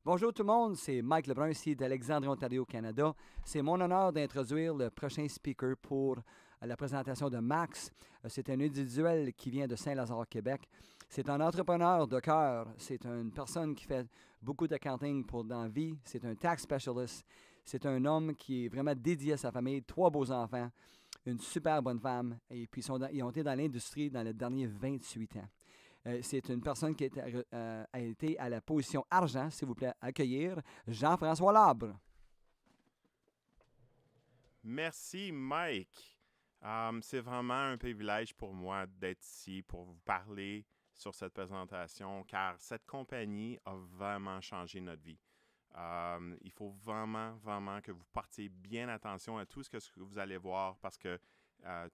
Bonjour tout le monde, c'est Mike Lebrun ici d'Alexandrie, Ontario, Canada. C'est mon honneur d'introduire le prochain speaker pour la présentation de Max. C'est un individuel qui vient de Saint-Lazare, Québec. C'est un entrepreneur de cœur. C'est une personne qui fait beaucoup d'accounting pour dans la vie. C'est un tax specialist. C'est un homme qui est vraiment dédié à sa famille, 3 beaux enfants, une super bonne femme. Et puis ils ont été dans l'industrie dans les derniers 28 ans. C'est une personne qui a été à la position argent, s'il vous plaît, accueillir Jean-François Labre. Merci, Mike. C'est vraiment un privilège pour moi d'être ici pour vous parler sur cette présentation, car cette compagnie a vraiment changé notre vie. Il faut vraiment que vous portiez bien attention à tout ce que vous allez voir parce que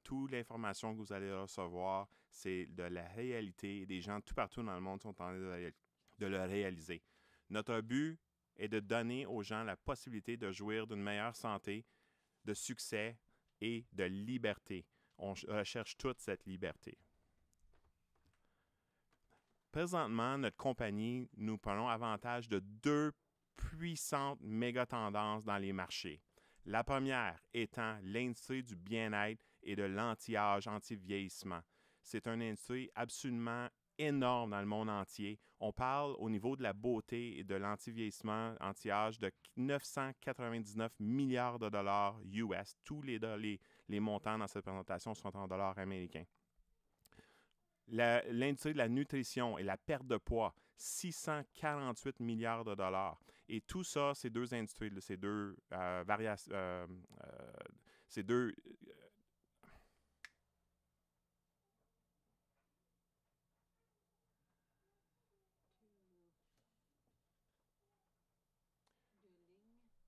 toute l'information que vous allez recevoir, c'est de la réalité et des gens tout partout dans le monde sont en train de le réaliser. Notre but est de donner aux gens la possibilité de jouir d'une meilleure santé, de succès et de liberté. On recherche toute cette liberté. Présentement, notre compagnie, nous prenons avantage de deux puissantes méga-tendances dans les marchés. La première étant l'industrie du bien-être et de l'anti-âge, anti-vieillissement. C'est une industrie absolument énorme dans le monde entier. On parle au niveau de la beauté et de l'anti-vieillissement, anti-âge, de 999 milliards de dollars US. Tous les montants dans cette présentation sont en dollars américains. L'industrie de la nutrition et la perte de poids, 648 milliards de dollars. Et tout ça, ces deux industries, ces deux variations, ces deux...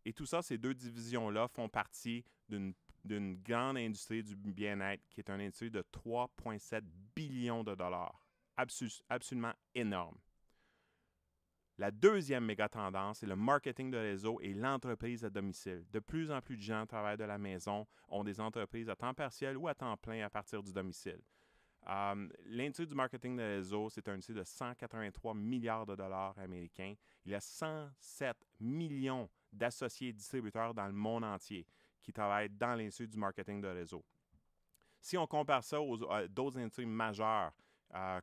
Et tout ça, ces deux divisions-là font partie d'une grande industrie du bien-être qui est une industrie de 3,7 billions de dollars. Absolument énorme. La deuxième méga tendance, c'est le marketing de réseau et l'entreprise à domicile. De plus en plus de gens travaillent de la maison, ont des entreprises à temps partiel ou à temps plein à partir du domicile. L'industrie du marketing de réseau, c'est une industrie de 183 milliards de dollars américains. Il y a 107 millions d'associés distributeurs dans le monde entier qui travaillent dans l'industrie du marketing de réseau. Si on compare ça à d'autres industries majeures,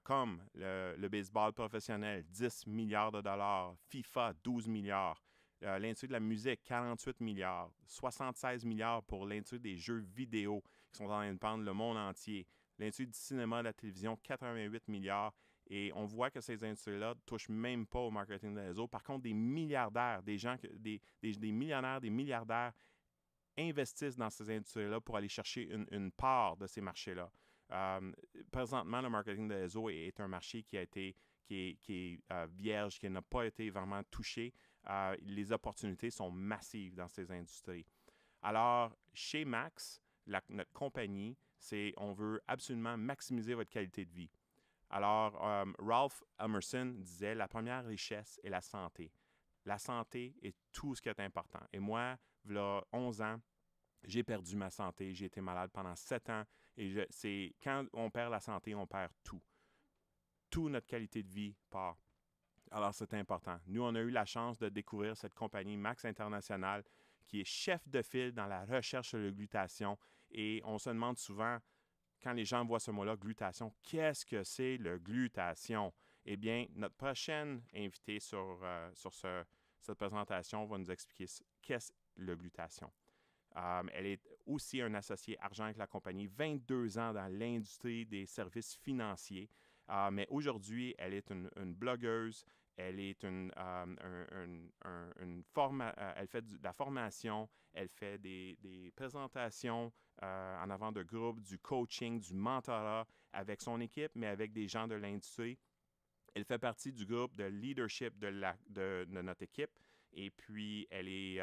comme le baseball professionnel, 10 milliards de dollars, FIFA, 12 milliards, l'industrie de la musique, 48 milliards, 76 milliards pour l'industrie des jeux vidéo qui sont en train de prendre le monde entier, l'industrie du cinéma, de la télévision, 88 milliards. Et on voit que ces industries-là ne touchent même pas au marketing de réseau. Par contre, des milliardaires, des millionnaires, des milliardaires investissent dans ces industries-là pour aller chercher une part de ces marchés-là. Présentement, le marketing de réseau est un marché qui est vierge, qui n'a pas été vraiment touché. Les opportunités sont massives dans ces industries. Alors, chez Max, notre compagnie, on veut absolument maximiser votre qualité de vie. Alors, Ralph Emerson disait, la première richesse est la santé. La santé est tout ce qui est important. Et moi, il y a 11 ans, j'ai perdu ma santé. J'ai été malade pendant 7 ans. Et quand on perd la santé, on perd tout. Toute notre qualité de vie part. Alors, c'est important. Nous, on a eu la chance de découvrir cette compagnie Max International qui est chef de file dans la recherche sur la glutation. Et on se demande souvent, quand les gens voient ce mot-là, glutation, qu'est-ce que c'est le glutation? Eh bien, notre prochaine invitée sur cette présentation va nous expliquer qu'est-ce que le glutation. Elle est aussi un associé argent avec la compagnie, 22 ans dans l'industrie des services financiers. Mais aujourd'hui, elle est une blogueuse, elle est elle fait de la formation, elle fait des présentations en avant de groupes, du coaching, du mentorat avec son équipe, mais avec des gens de l'industrie. Elle fait partie du groupe de leadership de notre équipe. Et puis, elle est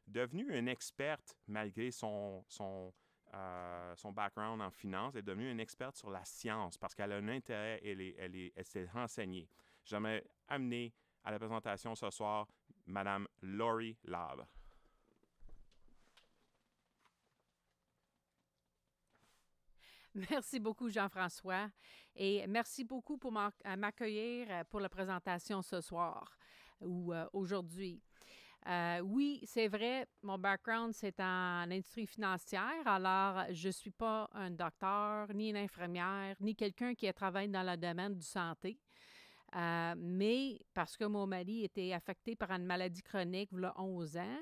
devenue une experte, malgré son background en finance, elle est devenue une experte sur la science parce qu'elle a un intérêt, elle s'est renseignée. J'aimerais amener à la présentation ce soir Mme Lori Labre. Merci beaucoup, Jean-François. Et merci beaucoup pour m'accueillir pour la présentation ce soir. ou aujourd'hui. Oui, c'est vrai, mon background, c'est en industrie financière, alors je ne suis pas un docteur, ni une infirmière, ni quelqu'un qui travaille dans le domaine du santé. Mais parce que mon mari était affecté par une maladie chronique il y a 11 ans,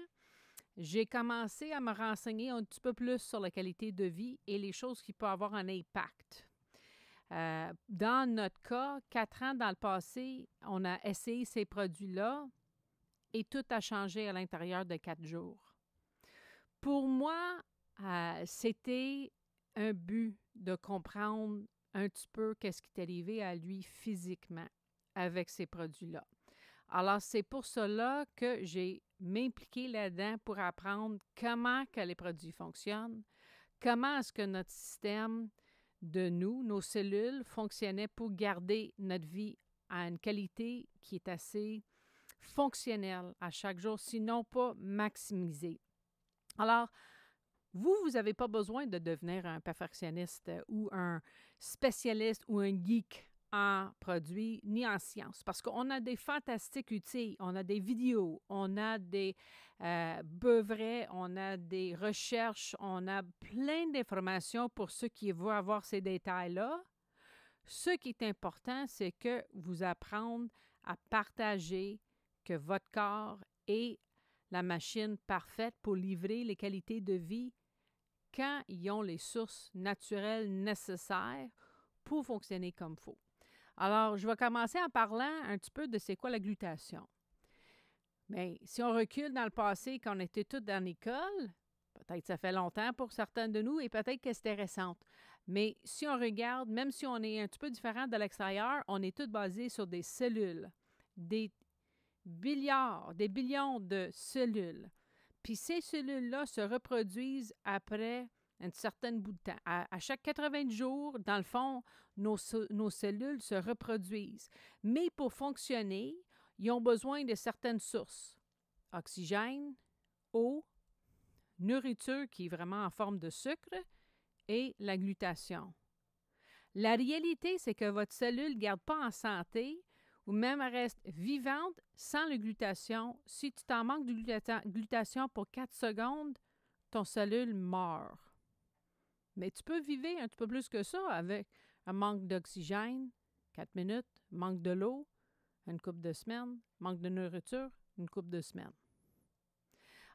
j'ai commencé à me renseigner un petit peu plus sur la qualité de vie et les choses qui peuvent avoir un impact. Dans notre cas, 4 ans dans le passé, on a essayé ces produits-là et tout a changé à l'intérieur de 4 jours. Pour moi, c'était un but de comprendre un petit peu qu'est-ce qui est arrivé à lui physiquement avec ces produits-là. Alors, c'est pour cela que j'ai m'impliqué là-dedans pour apprendre comment que les produits fonctionnent, comment est-ce que notre système de nous, nos cellules, fonctionnait pour garder notre vie à une qualité qui est assez fonctionnelle à chaque jour, sinon pas maximisée. Alors, vous n'avez pas besoin de devenir un perfectionniste ou un spécialiste ou un geek en produits ni en sciences, parce qu'on a des fantastiques outils, on a des vidéos, on a des beuvrets, on a des recherches, on a plein d'informations pour ceux qui veulent avoir ces détails-là. Ce qui est important, c'est que vous appreniez à partager que votre corps est la machine parfaite pour livrer les qualités de vie quand ils ont les sources naturelles nécessaires pour fonctionner comme il faut. Alors, je vais commencer en parlant un petit peu de c'est quoi la glutation. Mais si on recule dans le passé, quand on était tous dans l'école, peut-être ça fait longtemps pour certains de nous et peut-être que c'était récente. Mais si on regarde, même si on est un petit peu différent de l'extérieur, on est tous basés sur des cellules, des billions de cellules. Puis ces cellules-là se reproduisent après un certain bout de temps. À chaque 80 jours, dans le fond, nos cellules se reproduisent. Mais pour fonctionner, ils ont besoin de certaines sources. Oxygène, eau, nourriture qui est vraiment en forme de sucre et la glutation. La réalité, c'est que votre cellule ne garde pas en santé ou même reste vivante sans la glutation. Si tu t'en manques de glutation pour 4 secondes, ton cellule meurt. Mais tu peux vivre un petit peu plus que ça avec un manque d'oxygène, 4 minutes, manque de l'eau, une couple de semaines, manque de nourriture, une couple de semaines.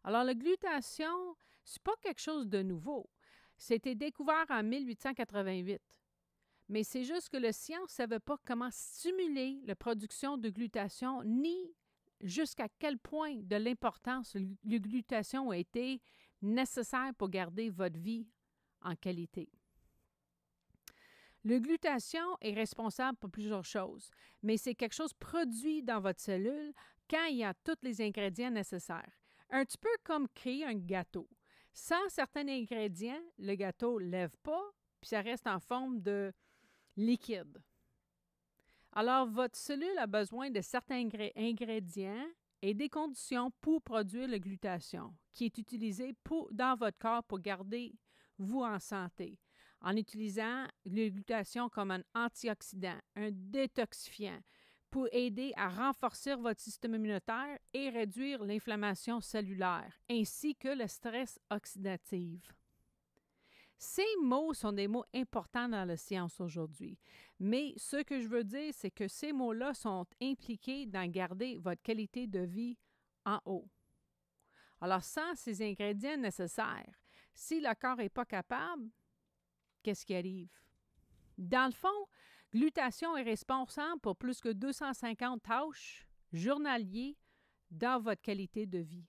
Alors, la glutation, c'est pas quelque chose de nouveau. C'était découvert en 1888. Mais c'est juste que la science ne savait pas comment stimuler la production de glutation, ni jusqu'à quel point de l'importance la glutation a été nécessaire pour garder votre vie en qualité. La glutation est responsable pour plusieurs choses, mais c'est quelque chose produit dans votre cellule quand il y a tous les ingrédients nécessaires. Un petit peu comme créer un gâteau. Sans certains ingrédients, le gâteau ne lève pas, puis ça reste en forme de liquide. Alors, votre cellule a besoin de certains ingrédients et des conditions pour produire la glutation, qui est utilisée dans votre corps pour garder vous en santé, en utilisant la glutation comme un antioxydant, un détoxifiant, pour aider à renforcer votre système immunitaire et réduire l'inflammation cellulaire, ainsi que le stress oxydatif. Ces mots sont des mots importants dans la science aujourd'hui, mais ce que je veux dire, c'est que ces mots-là sont impliqués dans garder votre qualité de vie en haut. Alors, sans ces ingrédients nécessaires, si le corps n'est pas capable, qu'est-ce qui arrive? Dans le fond, glutation est responsable pour plus que 250 tâches journalières dans votre qualité de vie.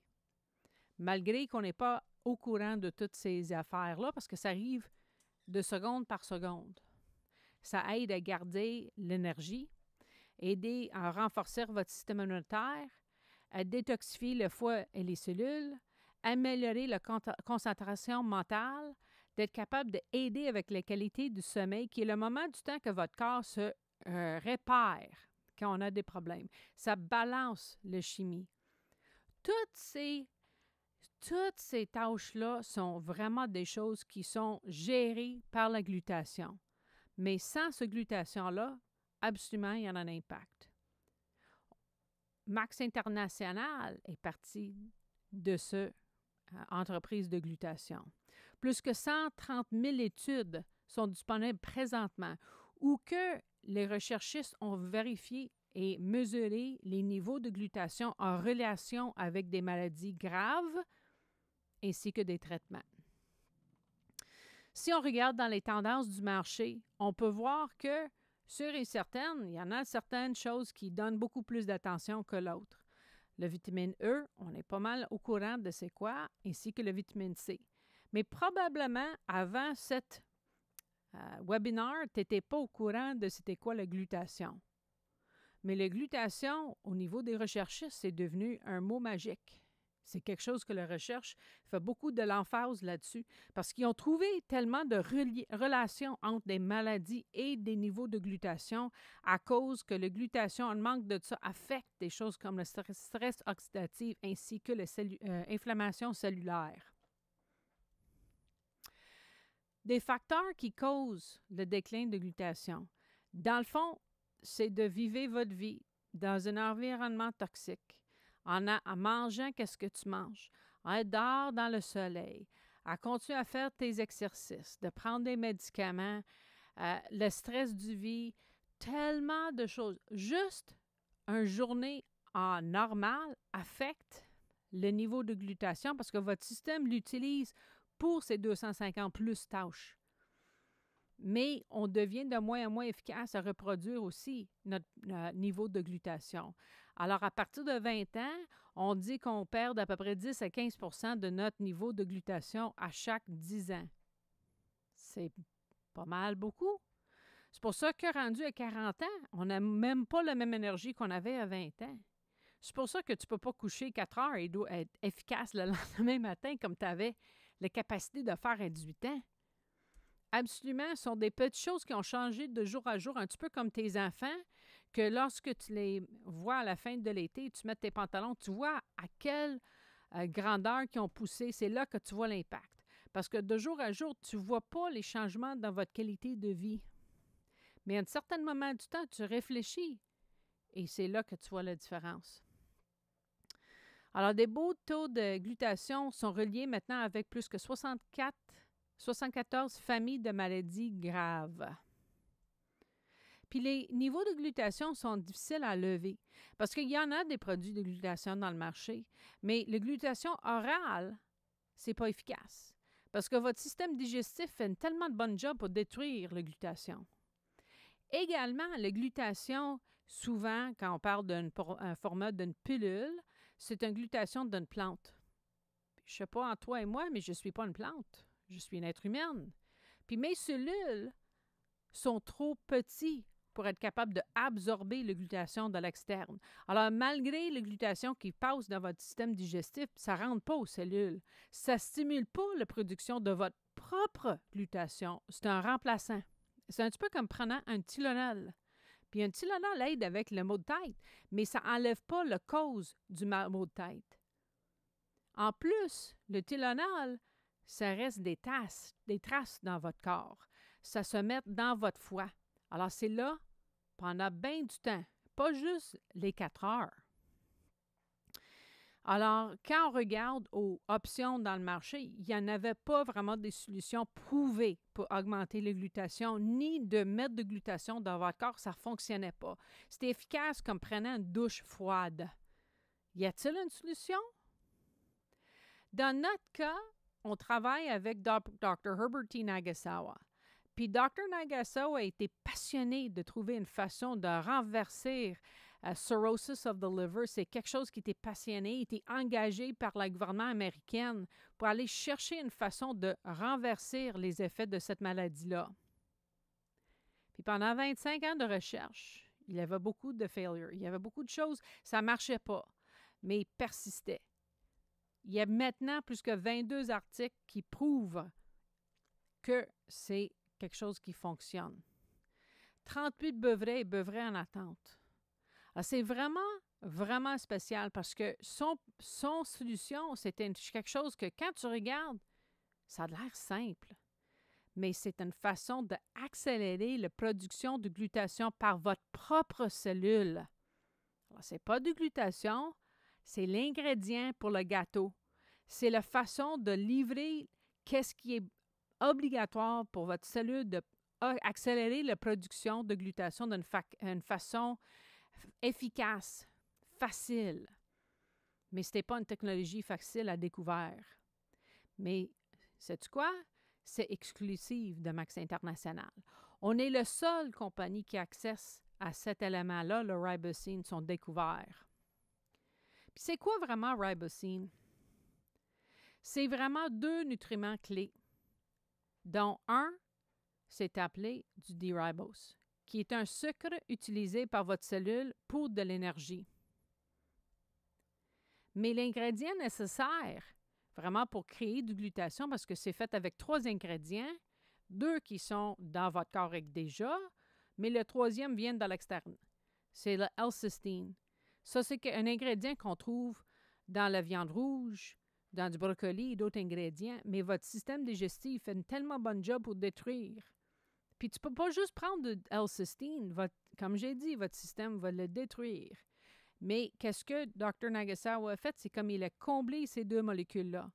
Malgré qu'on n'est pas au courant de toutes ces affaires-là, parce que ça arrive de seconde par seconde. Ça aide à garder l'énergie, aider à renforcer votre système immunitaire, à détoxifier le foie et les cellules, améliorer la concentration mentale, d'être capable d'aider avec la qualité du sommeil, qui est le moment du temps que votre corps se répare quand on a des problèmes. Ça balance la chimie. Toutes ces tâches-là sont vraiment des choses qui sont gérées par la glutation. Mais sans cette glutation-là, absolument, il y en a un impact. Max International est parti de ce entreprise de glutation. Plus que 130 000 études sont disponibles présentement où que les recherchistes ont vérifié et mesuré les niveaux de glutation en relation avec des maladies graves ainsi que des traitements. Si on regarde dans les tendances du marché, on peut voir que, sûr et certaine, il y en a certaines choses qui donnent beaucoup plus d'attention que l'autre. Le vitamine E, on est pas mal au courant de c'est quoi, ainsi que le vitamine C. Mais probablement, avant cette webinaire, tu n'étais pas au courant de c'était quoi la glutation. Mais la glutation, au niveau des recherchistes, c'est devenu un mot magique. C'est quelque chose que la recherche fait beaucoup de l'emphase là-dessus parce qu'ils ont trouvé tellement de relations entre des maladies et des niveaux de glutation à cause que la glutation, un manque de ça, affecte des choses comme le stress oxydatif ainsi que l'inflammation cellulaire. Des facteurs qui causent le déclin de glutation. Dans le fond, c'est de vivre votre vie dans un environnement toxique, en mangeant qu'est-ce que tu manges, en être dehors dans le soleil, à continuer à faire tes exercices, de prendre des médicaments, le stress du vie, tellement de choses. Juste une journée en normal affecte le niveau de glutation parce que votre système l'utilise pour ces 250 plus tâches. Mais on devient de moins en moins efficace à reproduire aussi notre niveau de glutation. Alors, à partir de 20 ans, on dit qu'on perd à peu près 10 à 15 % de notre niveau de glutation à chaque 10 ans. C'est pas mal beaucoup. C'est pour ça que rendu à 40 ans, on n'a même pas la même énergie qu'on avait à 20 ans. C'est pour ça que tu ne peux pas coucher 4 heures et être efficace le lendemain matin comme tu avais la capacité de faire à 18 ans. Absolument, ce sont des petites choses qui ont changé de jour à jour, un petit peu comme tes enfants, que lorsque tu les vois à la fin de l'été, tu mets tes pantalons, tu vois à quelle grandeur qu'ils ont poussé. C'est là que tu vois l'impact. Parce que de jour à jour, tu ne vois pas les changements dans votre qualité de vie. Mais à un certain moment du temps, tu réfléchis et c'est là que tu vois la différence. Alors, des beaux taux de glutation sont reliés maintenant avec plus que 74 familles de maladies graves. Puis les niveaux de glutation sont difficiles à lever parce qu'il y en a des produits de glutation dans le marché, mais la glutation orale, c'est pas efficace parce que votre système digestif fait une tellement de bonne job pour détruire la glutation. Également, la glutation, souvent, quand on parle d'un format d'une pilule, c'est une glutation d'une plante. Je ne sais pas en toi et moi, mais je ne suis pas une plante. Je suis une être humaine. Puis mes cellules sont trop petites pour être capables d'absorber la glutation de l'externe. Alors, malgré la glutation qui passe dans votre système digestif, ça ne rentre pas aux cellules. Ça ne stimule pas la production de votre propre glutation. C'est un remplaçant. C'est un petit peu comme prenant un Tylenol. Puis un Tylenol aide avec le maux de tête, mais ça n'enlève pas la cause du maux de tête. En plus, le Tylenol, ça reste des traces dans votre corps. Ça se met dans votre foie. Alors, c'est là pendant bien du temps, pas juste les 4 heures. Alors, quand on regarde aux options dans le marché, il n'y en avait pas vraiment des solutions prouvées pour augmenter la glutation, ni de mettre de glutation dans votre corps, ça ne fonctionnait pas. C'était efficace comme prenant une douche froide. Y a-t-il une solution? Dans notre cas, on travaille avec Dr. Herbert T. Nagasawa. Puis Dr. Nagasawa a été passionné de trouver une façon de renverser cirrhosis of the liver. C'est quelque chose qui était passionné, il était engagé par le gouvernement américain pour aller chercher une façon de renverser les effets de cette maladie-là. Puis pendant 25 ans de recherche, il y avait beaucoup de failures. Il y avait beaucoup de choses, ça ne marchait pas, mais il persistait. Il y a maintenant plus que 22 articles qui prouvent que c'est quelque chose qui fonctionne. 38 beuvrets et beuvrets en attente. Alors, c'est vraiment, vraiment spécial parce que son solution, c'était quelque chose que quand tu regardes, ça a l'air simple, mais c'est une façon d'accélérer la production de glutation par votre propre cellule. Alors, ce n'est pas du glutation, c'est l'ingrédient pour le gâteau. C'est la façon de livrer qu'est-ce qui est obligatoire pour votre cellule d'accélérer la production de glutation d'une façon efficace, facile. Mais ce n'est pas une technologie facile à découvrir. Mais, sais-tu quoi? C'est exclusif de Max International. On est la seule compagnie qui accède à cet élément-là, le ribosine, son découvert. Puis c'est quoi vraiment ribosine? C'est vraiment 2 nutriments clés, dont un, c'est appelé du D-ribose, qui est un sucre utilisé par votre cellule pour de l'énergie. Mais l'ingrédient nécessaire, vraiment pour créer du glutation, parce que c'est fait avec 3 ingrédients, 2 qui sont dans votre corps déjà, mais le 3e vient de l'externe. C'est le L-cystine. Ça, c'est un ingrédient qu'on trouve dans la viande rouge, dans du brocoli et d'autres ingrédients, mais votre système digestif fait une tellement bonne job pour détruire. Puis tu ne peux pas juste prendre de L-cystine. Comme j'ai dit, votre système va le détruire. Mais qu'est-ce que Dr. Nagasawa a fait? C'est comme il a comblé ces 2 molécules-là.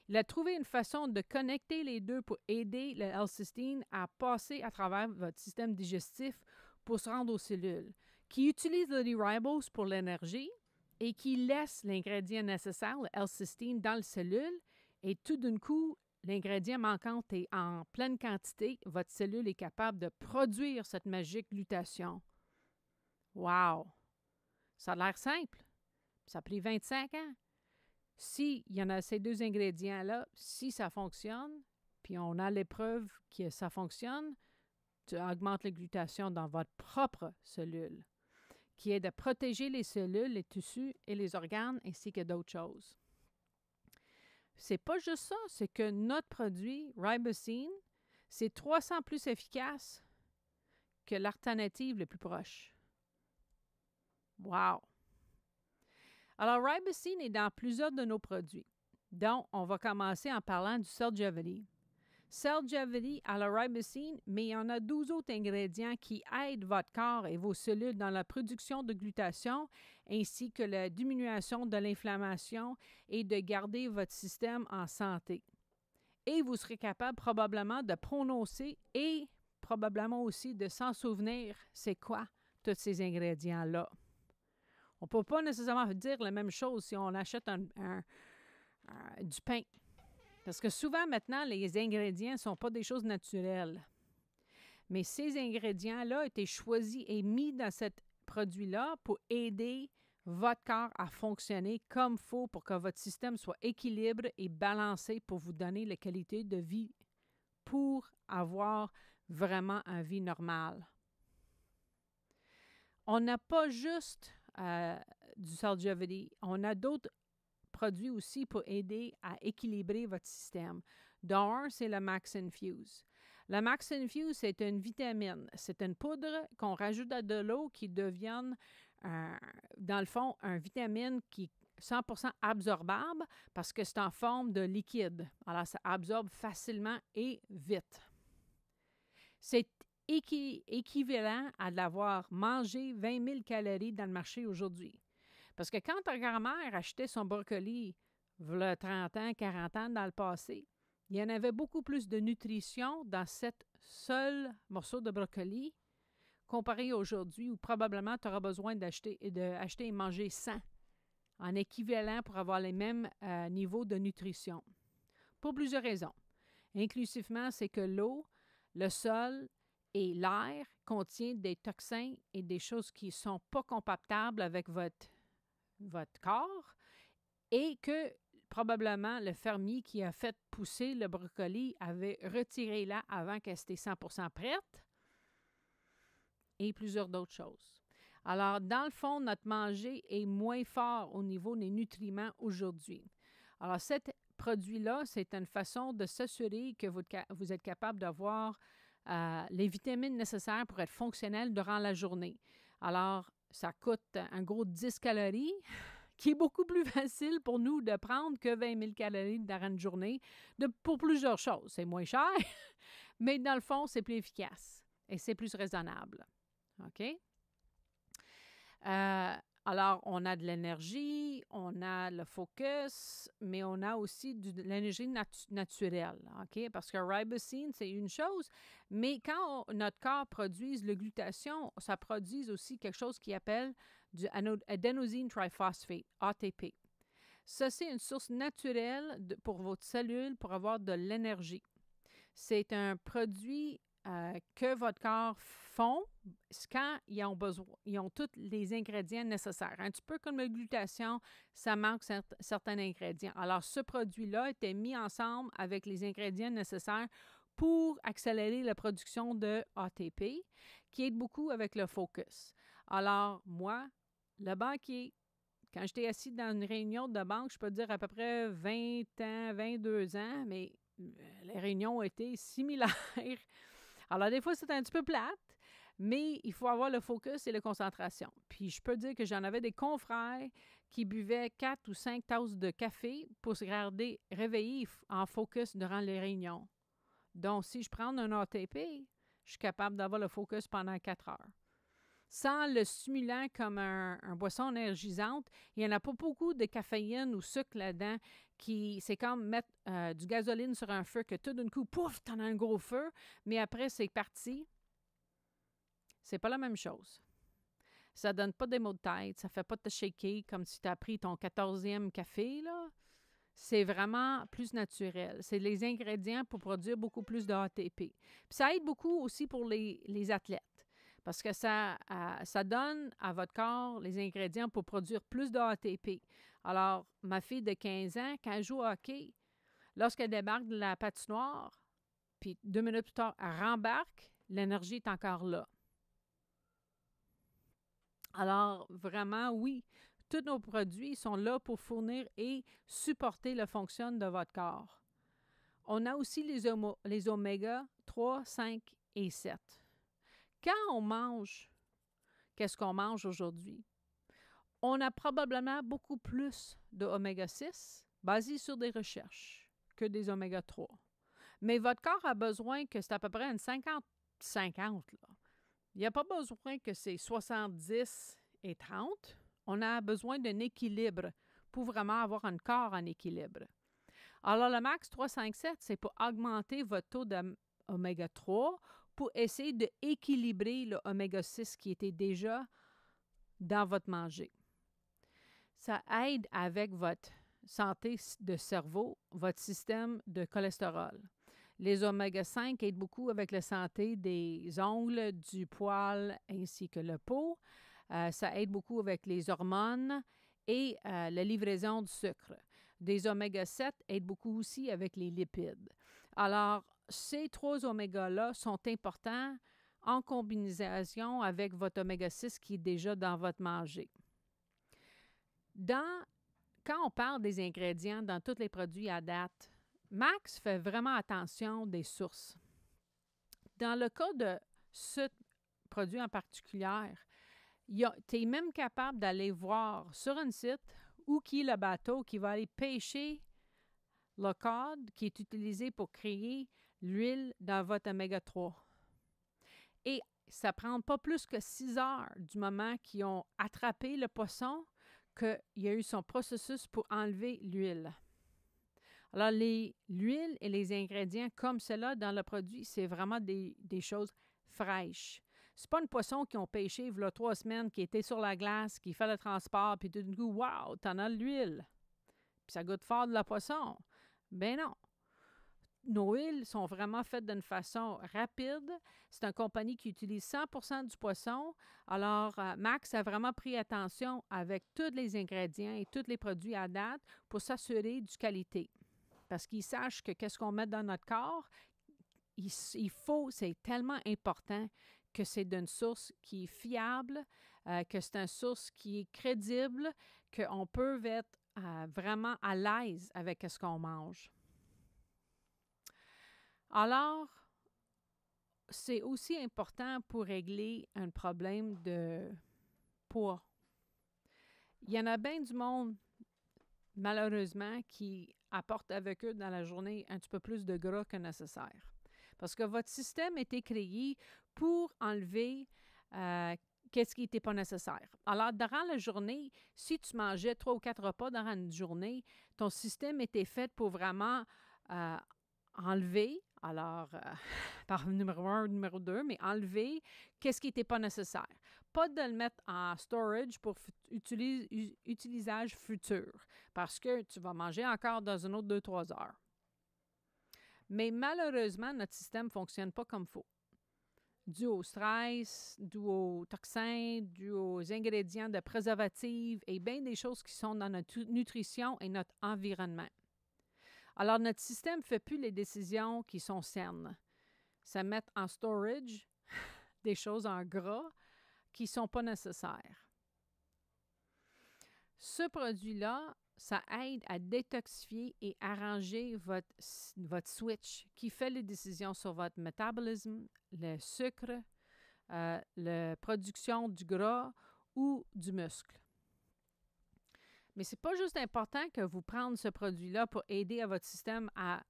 Il a trouvé une façon de connecter les 2 pour aider le L-cystine à passer à travers votre système digestif pour se rendre aux cellules, qui utilise le D-ribose pour l'énergie et qui laisse l'ingrédient nécessaire, le L-cystine, dans la cellule, et tout d'un coup, l'ingrédient manquant est en pleine quantité, votre cellule est capable de produire cette magique glutation. Wow! Ça a l'air simple. Ça a pris 25 ans. S'il y en a ces 2 ingrédients-là, si ça fonctionne, puis on a l'épreuve que ça fonctionne, tu augmentes la glutation dans votre propre cellule, qui est de protéger les cellules, les tissus et les organes, ainsi que d'autres choses. C'est pas juste ça, c'est que notre produit, ribosine, c'est 300 plus efficace que l'alternative le plus proche. Wow! Alors, ribosine est dans plusieurs de nos produits, dont on va commencer en parlant du Cell-Gevity. Cell-Gevity a le ribosine, mais il y en a 12 autres ingrédients qui aident votre corps et vos cellules dans la production de glutation, ainsi que la diminution de l'inflammation et de garder votre système en santé. Et vous serez capable probablement de prononcer et probablement aussi de s'en souvenir c'est quoi tous ces ingrédients-là. On ne peut pas nécessairement dire la même chose si on achète du pain. Parce que souvent, maintenant, les ingrédients ne sont pas des choses naturelles. Mais ces ingrédients-là ont été choisis et mis dans ce produit-là pour aider votre corps à fonctionner comme il faut pour que votre système soit équilibré et balancé pour vous donner la qualité de vie pour avoir vraiment une vie normale. On n'a pas juste du Cell-Gevity. On a d'autres produits aussi pour aider à équilibrer votre système. Dont un, c'est le Max Infuse. Le Max Infuse, c'est une vitamine. C'est une poudre qu'on rajoute à de l'eau qui devient, dans le fond, une vitamine qui est 100% absorbable parce que c'est en forme de liquide. Alors, ça absorbe facilement et vite. C'est équivalent à d'avoir mangé 20 000 calories dans le marché aujourd'hui. Parce que quand ta grand-mère achetait son brocoli, il y a 30 ans, 40 ans dans le passé, il y en avait beaucoup plus de nutrition dans cet seul morceau de brocoli comparé à aujourd'hui où probablement tu auras besoin d'acheter et manger 100 en équivalent pour avoir les mêmes niveaux de nutrition. Pour plusieurs raisons. Inclusivement, c'est que l'eau, le sol et l'air contiennent des toxins et des choses qui ne sont pas compatibles avec votre corps et que probablement le fermier qui a fait pousser le brocoli avait retiré là avant qu'elle était 100% prête et plusieurs d'autres choses. Alors, dans le fond, notre manger est moins fort au niveau des nutriments aujourd'hui. Alors, cet produit-là, c'est une façon de s'assurer que vous êtes capable d'avoir les vitamines nécessaires pour être fonctionnel durant la journée. Alors, ça coûte un gros 10 calories, qui est beaucoup plus facile pour nous de prendre que 20 000 calories durant une journée pour plusieurs choses. C'est moins cher, mais dans le fond, c'est plus efficace et c'est plus raisonnable. OK? Alors, Alors, on a de l'énergie, on a le focus, mais on a aussi de l'énergie naturelle, OK? Parce que ribosine, c'est une chose, mais quand notre corps produit le glutathion, ça produit aussi quelque chose qui appelle du adenosine triphosphate, ATP. Ça, c'est une source naturelle pour votre cellule pour avoir de l'énergie. C'est un produit que votre corps font quand ils ont besoin, ils ont tous les ingrédients nécessaires. Un petit peu comme la glutation, ça manque certains ingrédients. Alors, ce produit-là était mis ensemble avec les ingrédients nécessaires pour accélérer la production de ATP, qui aide beaucoup avec le focus. Alors, moi, le banquier, quand j'étais assis dans une réunion de banque, je peux dire à peu près 20 ans, 22 ans, mais les réunions étaient similaires. Alors, des fois, c'est un petit peu plate, mais il faut avoir le focus et la concentration. Puis, je peux dire que j'en avais des confrères qui buvaient 4 ou 5 tasses de café pour se garder réveillés en focus durant les réunions. Donc, si je prends un ATP, je suis capable d'avoir le focus pendant 4 heures. Sans le stimulant comme un boisson énergisante, il n'y en a pas beaucoup de caféine ou sucre là-dedans c'est comme mettre du gasoline sur un feu que tout d'un coup, pouf, t'en as un gros feu, mais après, c'est parti. C'est pas la même chose. Ça donne pas des maux de tête, ça fait pas te shaker comme si tu as pris ton 14e café, là. C'est vraiment plus naturel. C'est les ingrédients pour produire beaucoup plus de ATP. Puis ça aide beaucoup aussi pour les athlètes. Parce que ça donne à votre corps les ingrédients pour produire plus de ATP. Alors, ma fille de 15 ans, quand elle joue au hockey, lorsqu'elle débarque de la patinoire, puis 2 minutes plus tard, elle rembarque, l'énergie est encore là. Alors, vraiment, oui, tous nos produits sont là pour fournir et supporter la fonction de votre corps. On a aussi les oméga 3, 5 et 7. Quand on mange, qu'est-ce qu'on mange aujourd'hui? On a probablement beaucoup plus d'oméga 6 basés sur des recherches que des oméga 3. Mais votre corps a besoin que c'est à peu près une 50-50. Il n'y a pas besoin que c'est 70 et 30. On a besoin d'un équilibre pour vraiment avoir un corps en équilibre. Alors, le max 3, 5, 7, c'est pour augmenter votre taux d'oméga 3 pour essayer d'équilibrer le oméga 6 qui était déjà dans votre manger. Ça aide avec votre santé de cerveau, votre système de cholestérol. Les oméga 5 aident beaucoup avec la santé des ongles, du poil ainsi que la peau. Ça aide beaucoup avec les hormones et la livraison du sucre. Des oméga 7 aident beaucoup aussi avec les lipides. Alors, ces 3 oméga-là sont importants en combinaison avec votre oméga 6 qui est déjà dans votre manger. Quand on parle des ingrédients dans tous les produits à date, Max fait vraiment attention des sources. Dans le cas de ce produit en particulier, tu es même capable d'aller voir sur un site où qui est le bateau qui va aller pêcher le code qui est utilisé pour créer l'huile dans votre oméga 3. Et ça ne prend pas plus que 6 heures du moment qu'ils ont attrapé le poisson qu'il y a eu son processus pour enlever l'huile. Alors, l'huile et les ingrédients comme cela dans le produit, c'est vraiment des choses fraîches. C'est pas un poisson qu'ils ont pêché il y a 3 semaines, qui était sur la glace, qui fait le transport, puis tout d'un coup, wow, t'en as l'huile. Puis ça goûte fort de la poisson. Ben non. Nos huiles sont vraiment faites d'une façon rapide. C'est une compagnie qui utilise 100% du poisson. Alors, Max a vraiment pris attention avec tous les ingrédients et tous les produits à date pour s'assurer du qualité. Parce qu'ils sachent que qu'est-ce qu'on met dans notre corps, c'est tellement important que c'est d'une source qui est fiable, que c'est une source qui est crédible, qu'on peut être vraiment à l'aise avec ce qu'on mange. Alors, c'est aussi important pour régler un problème de poids. Il y en a bien du monde, malheureusement, qui apportent avec eux dans la journée un petit peu plus de gras que nécessaire. Parce que votre système a été créé pour enlever qu'est-ce qui n'était pas nécessaire. Alors, durant la journée, si tu mangeais 3 ou 4 repas durant une journée, ton système était fait pour vraiment enlever, alors, par numéro 1, numéro 2, mais enlever qu'est-ce qui n'était pas nécessaire. Pas de le mettre en storage pour utilisage futur, parce que tu vas manger encore dans une autre 2-3 heures. Mais malheureusement, notre système ne fonctionne pas comme il faut. Dû au stress, dû aux toxins, dû aux ingrédients de préservatifs et bien des choses qui sont dans notre nutrition et notre environnement. Alors, notre système ne fait plus les décisions qui sont saines. Ça met en storage des choses en gras qui ne sont pas nécessaires. Ce produit-là, ça aide à détoxifier et arranger votre switch qui fait les décisions sur votre métabolisme, le sucre, la production du gras ou du muscle. Mais ce n'est pas juste important que vous preniez ce produit-là pour aider à votre système à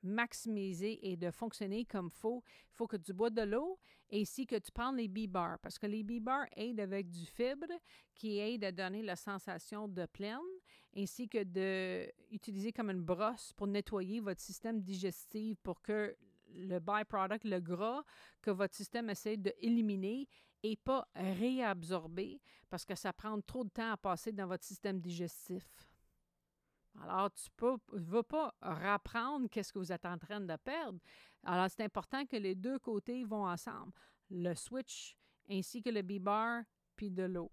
maximiser et de fonctionner comme il faut. Il faut que tu bois de l'eau et ici que tu prennes les B-bars parce que les B-bars aident avec du fibre qui aide à donner la sensation de pleine ainsi que d'utiliser comme une brosse pour nettoyer votre système digestif pour que le byproduct, le gras que votre système essaie d'éliminer et pas réabsorber parce que ça prend trop de temps à passer dans votre système digestif. Alors, tu ne vas pas reprendre qu'est-ce que vous êtes en train de perdre. Alors, c'est important que les deux côtés vont ensemble. Le switch ainsi que le B-bar puis de l'eau.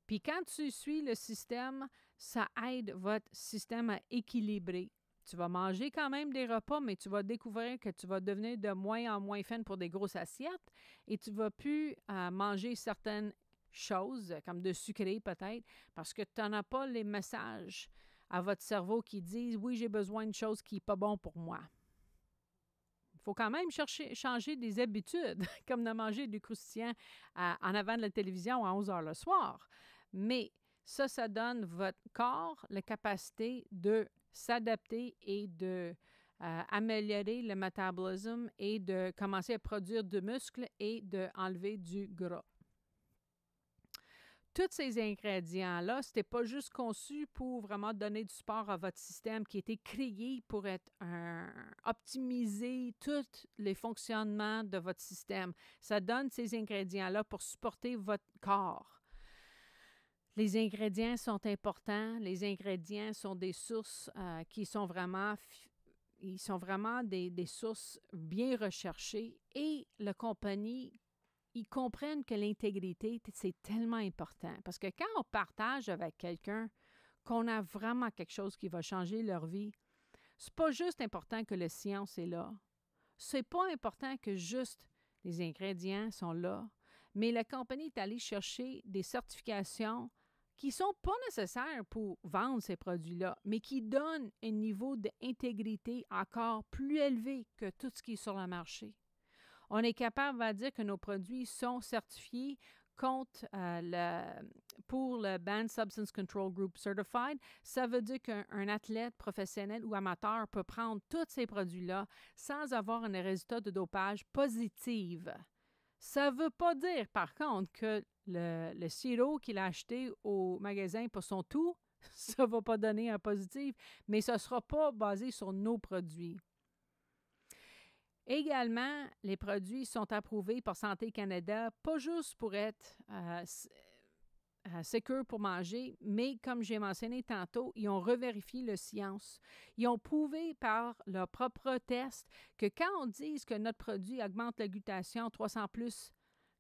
Puis quand tu suis le système, ça aide votre système à équilibrer. Tu vas manger quand même des repas, mais tu vas découvrir que tu vas devenir de moins en moins fin pour des grosses assiettes et tu ne vas plus manger certaines choses, comme de sucré peut-être, parce que tu n'en as pas les messages à votre cerveau qui disent « Oui, j'ai besoin de choses qui ne sont pas bonnes pour moi ». Il faut quand même changer des habitudes, comme de manger du croustillant en avant de la télévision à 11 heures le soir. Mais ça donne votre corps la capacité de s'adapter et de améliorer le métabolisme et de commencer à produire du muscle et d'enlever du gras. Tous ces ingrédients-là, ce n'était pas juste conçu pour vraiment donner du support à votre système qui a été créé pour optimiser tous les fonctionnements de votre système. Ça donne ces ingrédients-là pour supporter votre corps. Les ingrédients sont importants. Les ingrédients sont des sources qui sont vraiment des sources bien recherchées et la compagnie, ils comprennent que l'intégrité, c'est tellement important. Parce que quand on partage avec quelqu'un qu'on a vraiment quelque chose qui va changer leur vie, c'est pas juste important que la science est là. C'est pas important que juste les ingrédients sont là. Mais la compagnie est allée chercher des certifications qui ne sont pas nécessaires pour vendre ces produits-là, mais qui donnent un niveau d'intégrité encore plus élevé que tout ce qui est sur le marché. On est capable de dire que nos produits sont certifiés pour le Banned Substance Control Group Certified. Ça veut dire qu'un athlète professionnel ou amateur peut prendre tous ces produits-là sans avoir un résultat de dopage positif. Ça ne veut pas dire, par contre, que le sirop qu'il a acheté au magasin pour son tout, ça ne va pas donner un positif, mais ça ne sera pas basé sur nos produits. Également, les produits sont approuvés par Santé Canada, pas juste pour être sécures pour manger, mais comme j'ai mentionné tantôt, ils ont revérifié la science. Ils ont prouvé par leur propre test que quand on dit que notre produit augmente la glutation 300 plus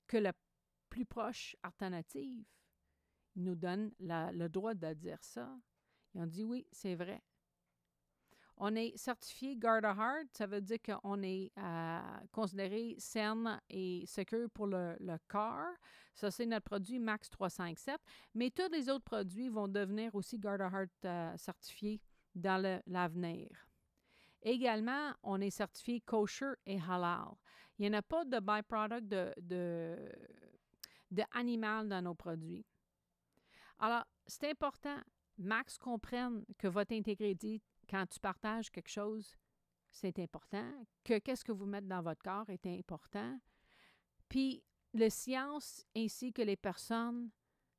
que la plus proche alternative, ils nous donnent le droit de dire ça. Ils ont dit oui, c'est vrai. On est certifié Garda Heart, ça veut dire qu'on est considéré saine et secure pour le corps. Ça, c'est notre produit Max 357. Mais tous les autres produits vont devenir aussi Garda Heart certifiés dans l'avenir. Également, on est certifié kosher et halal. Il n'y en a pas de byproduct d'animal dans nos produits. Alors, c'est important, Max comprenne que votre intégrité, quand tu partages quelque chose, c'est important, que qu'est-ce que vous mettez dans votre corps est important. Puis, la science ainsi que les personnes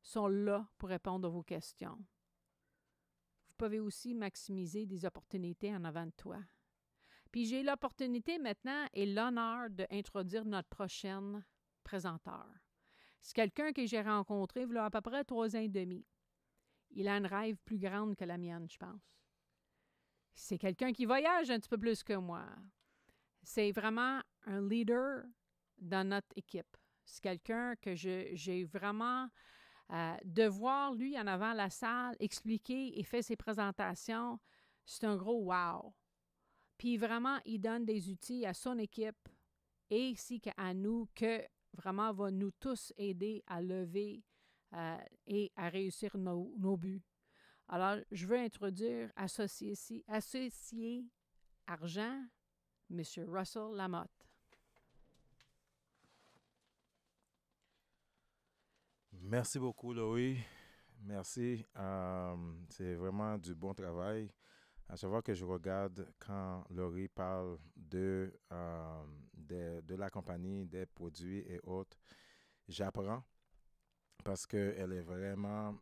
sont là pour répondre à vos questions. Vous pouvez aussi maximiser des opportunités en avant de toi. Puis j'ai l'opportunité maintenant et l'honneur d'introduire notre prochaine présenteur. C'est quelqu'un que j'ai rencontré il y a à peu près 3 ans et demi. Il a une rêve plus grande que la mienne, je pense. C'est quelqu'un qui voyage un petit peu plus que moi. C'est vraiment un leader dans notre équipe. C'est quelqu'un que j'ai vraiment... de voir lui en avant la salle, expliquer et faire ses présentations, c'est un gros wow. Puis vraiment, il donne des outils à son équipe et ainsi qu'à nous que vraiment va nous tous aider à lever et à réussir nos buts. Alors, je veux introduire associé argent, M. Russell Lamotte. Merci beaucoup, Laurie. Merci. C'est vraiment du bon travail. À chaque fois que je regarde quand Laurie parle de la compagnie, des produits et autres, j'apprends parce qu'elle est vraiment...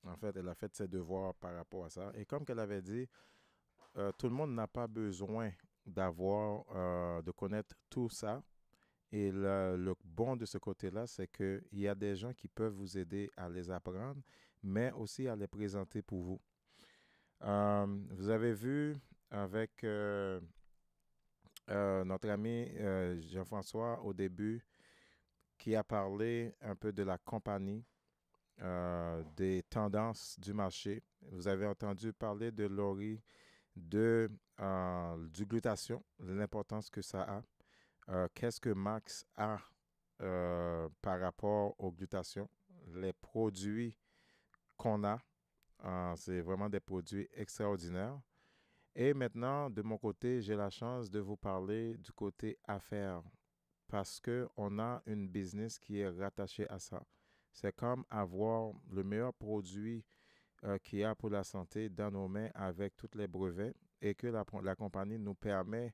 en fait, elle a fait ses devoirs par rapport à ça. Et comme qu'elle avait dit, tout le monde n'a pas besoin de connaître tout ça. Et le bon de ce côté-là, c'est qu'il y a des gens qui peuvent vous aider à les apprendre, mais aussi à les présenter pour vous. Vous avez vu avec notre ami Jean-François au début, qui a parlé un peu de la compagnie, des tendances du marché. Vous avez entendu parler de Laurie, du glutathion, l'importance que ça a. Qu'est-ce que Max a par rapport aux glutations? Les produits qu'on a, c'est vraiment des produits extraordinaires. Et maintenant, de mon côté, j'ai la chance de vous parler du côté affaires parce qu'on a une business qui est rattachée à ça. C'est comme avoir le meilleur produit qu'il y a pour la santé dans nos mains avec tous les brevets et que la compagnie nous permet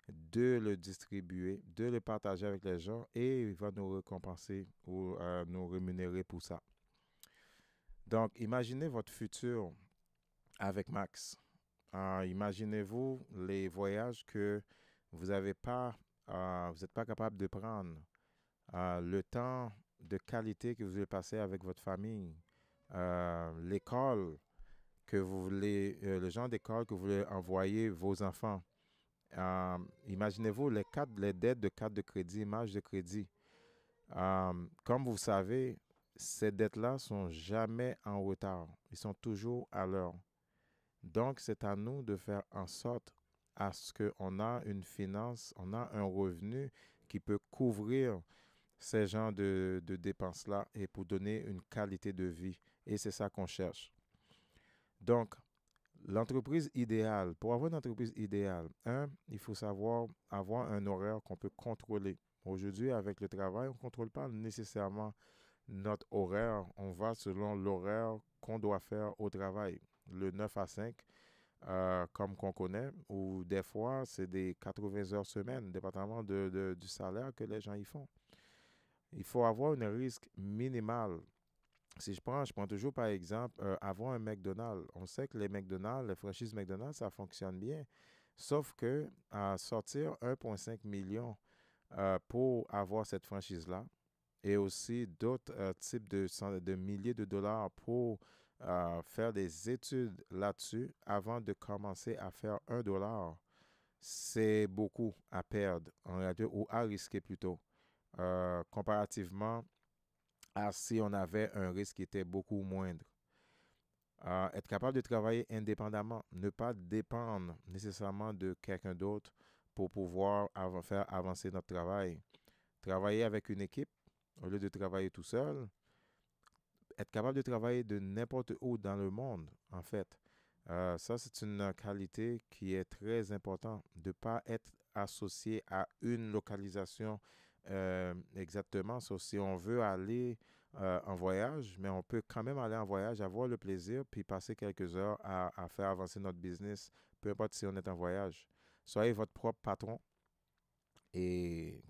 de le distribuer, de le partager avec les gens et il va nous récompenser ou nous rémunérer pour ça. Donc, imaginez votre futur avec Max. Imaginez-vous les voyages que vous n'êtes pas capable de prendre, le temps de qualité que vous voulez passer avec votre famille, l'école que vous voulez, le genre d'école que vous voulez envoyer vos enfants. Imaginez-vous les dettes de carte de crédit, marge de crédit. Comme vous savez, ces dettes-là ne sont jamais en retard. Ils sont toujours à l'heure. Donc, c'est à nous de faire en sorte à ce qu'on a une finance, on a un revenu qui peut couvrir ces genres de dépenses-là et pour donner une qualité de vie. Et c'est ça qu'on cherche. Donc, l'entreprise idéale, pour avoir une entreprise idéale, il faut savoir avoir un horaire qu'on peut contrôler. Aujourd'hui, avec le travail, on ne contrôle pas nécessairement notre horaire. On va selon l'horaire qu'on doit faire au travail. Le 9 à 5, comme qu'on connaît, ou des fois, c'est des 80 heures semaine, dépendamment du salaire que les gens y font. Il faut avoir un risque minimal. Si je prends toujours par exemple, avoir un McDonald's. On sait que les McDonald's, les franchises McDonald's, ça fonctionne bien. Sauf que sortir 1,5 million pour avoir cette franchise-là et aussi d'autres types de milliers de dollars pour faire des études là-dessus avant de commencer à faire $1, c'est beaucoup à perdre en réalité ou à risquer plutôt. Comparativement à si on avait un risque qui était beaucoup moindre. Être capable de travailler indépendamment, ne pas dépendre nécessairement de quelqu'un d'autre pour pouvoir faire avancer notre travail. Travailler avec une équipe au lieu de travailler tout seul. Être capable de travailler de n'importe où dans le monde, en fait. Ça, c'est une qualité qui est très importante, de ne pas être associé à une localisation exactement. Sauf si on veut aller en voyage, mais on peut quand même aller en voyage, avoir le plaisir, puis passer quelques heures à faire avancer notre business, peu importe si on est en voyage. Soyez votre propre patron. Et